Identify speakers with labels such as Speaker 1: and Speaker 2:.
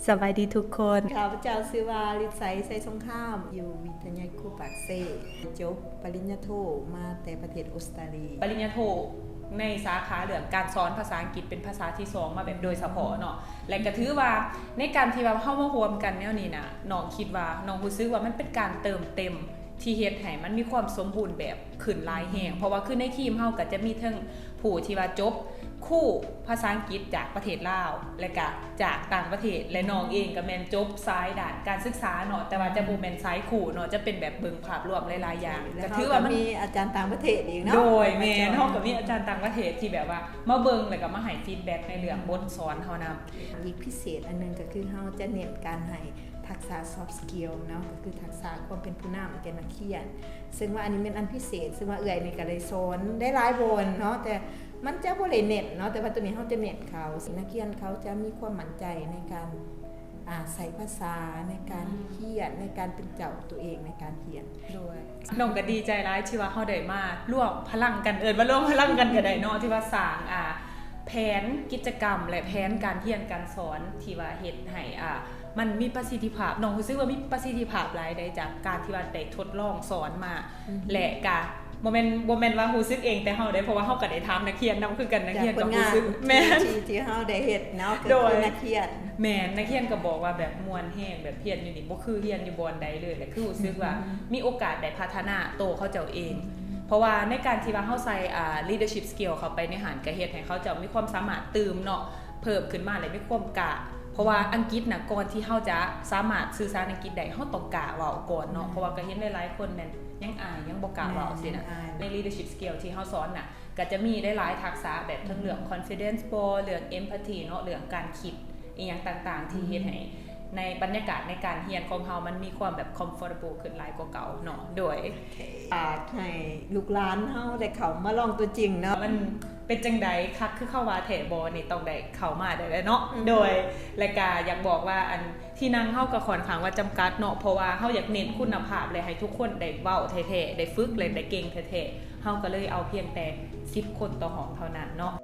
Speaker 1: สบายดีทุกคน
Speaker 2: ข้าพเจ้าชื่อว่าลิศไซสงข้ามอยู่วิทยาคูปากเซจบปริญญาโทมาแต่ประเทศออสเตรเลีย
Speaker 1: ปริญญาโทในสาขาเรื่องการสอนภาษาอังกฤษเป็นภาษาที่สองมาแบบโดยเฉพาะเนาะและก็ถือว่าในการที่ว่าเข้ามารวมกันแนวนี้นะน้องคิดว่าน้องรู้สึกว่ามันเป็นการเติมเต็มที่เฮ็ดให้มันมีความสมบูรณ์แบบขึ้นหลายแห่งเพราะว่าคือในทีมเฮาก็จะมีทั้งผู้ที่ว่าจบคู่ภาษาอังกฤษจากประเทศลาวและก็จากต่างประเทศและน้องเองก็แม่นจบสายด้านการศึกษาเนาะแต่ว่าจะบ่แม่นสายคู่เนาะจะเป็นแบบเบิ่งภาพรวมหลายๆอย่าง
Speaker 2: ก็ถือว่ามีอาจารย์ต่างประเทศอีกเนาะ
Speaker 1: โดยแม่นเฮาก็มีอาจารย์ต่างประเทศที่แบบว่ามาเบิ่งแล้วก็มาให้ฟีดแบ็กในเรื่องบทสอนเฮานำ
Speaker 2: อีกพิเศษอันนึงก็คือเฮาจะเน้นการให้ทักษะ soft skill เนาะก็คือทักษะความเป็นผู้นำแก่นักเรียนซึ่งว่าอันนี้เป็นอันพิเศษซึ่งว่าเอื้อยนี่ก็ได้สอนได้หลายบนเนาะแต่มันจะบ่ได้เน้นเนาะแต่ว่าตัวนี้เฮาจะเน้นเขานักเรียนเขาจะมีความมั่นใจในการใส่ภาษาในการเขียนในการเป็นเจ้าตัวเองในการเขียน
Speaker 1: ด้วยน้องก็ดีใจหลายที่ว่าเฮาได้มาร่วมพลังกันมาร่วมพลังกันก็ได้เนาะที่ว่าสร้างแผนกิจกรรมและแผนการเรียนการสอนที่ว่าเฮ็ดให้มันมีประสิทธิภาพน้องรู้สึกว่ามีประสิทธิภาพหลายได้จากการที่ว่าได้ทดลองสอนมาและก็บ่แม่นว่ารู้สึกเองแต่เฮาได้เพราะว่าเฮาก็ได้ถามนักเรียนนำคือกันนักเรียนก็รู้สึก
Speaker 2: แม่นที่เฮาได้เฮ็ดเนาะคือนักเรียน
Speaker 1: แม่นนักเรียนก็บอกว่าแบบม่วนแฮงแบบเรียนอยู่นี่บ่คือเรียนอยู่บ่อนใดเลยและคือรู้สึกว่ามีโอกาสได้พัฒนาโตเขาเจ้าเองเพราะว่าในการที่ว่าเฮาใส่leadership skill เข้าไปในหันก็เฮ็ดให้เขาเจ้ามีความสามารถตื่มเนาะเพิ่มขึ้นมาและมีความกล้าเพราะว่าอังกฤษน่ะก่อนที่เฮาจะสามารถสื่อสารอังกฤษได้เฮาต้องกล้าเว้าก่อนเนาะเพราะว่าก็เห็นหลายๆคนนั่นยังอายยังบ่กล้าเว้าสินะใน leadership skill ที่เฮาสอนน่ะก็จะมีได้หลายทักษะแบบทั้งเรื่อง confidence เรื่อง empathy เนาะเรื่องการคิดอีหยังต่างๆที่เฮ็ดให้ในบรรยากาศในการเรียนของเฮามันมีความแบบ comfortable ขึ้นหลายกว่าเก่าเนาะโดย
Speaker 2: ให้ลูกหลานเฮาได้เข้ามาลองตัวจริงเนาะ
Speaker 1: มันเป็นจังได๋คักคือเข้าว่าแถบ่นี่ต้องได้เข้ามาได้เนาะโดยและก็อยากบอกว่าอันที่นั่งเฮาก็ค่อนข้างว่าจำกัดเนาะเพราะว่าเฮาอยากเน้นคุณภาพเลยให้ทุกคนได้เว้าแท้ๆได้ฝึกเลยได้เก่งแท้ๆเฮาก็เลยเอาเพียงแต่10คนต่อห้องเท่านั้นเนาะ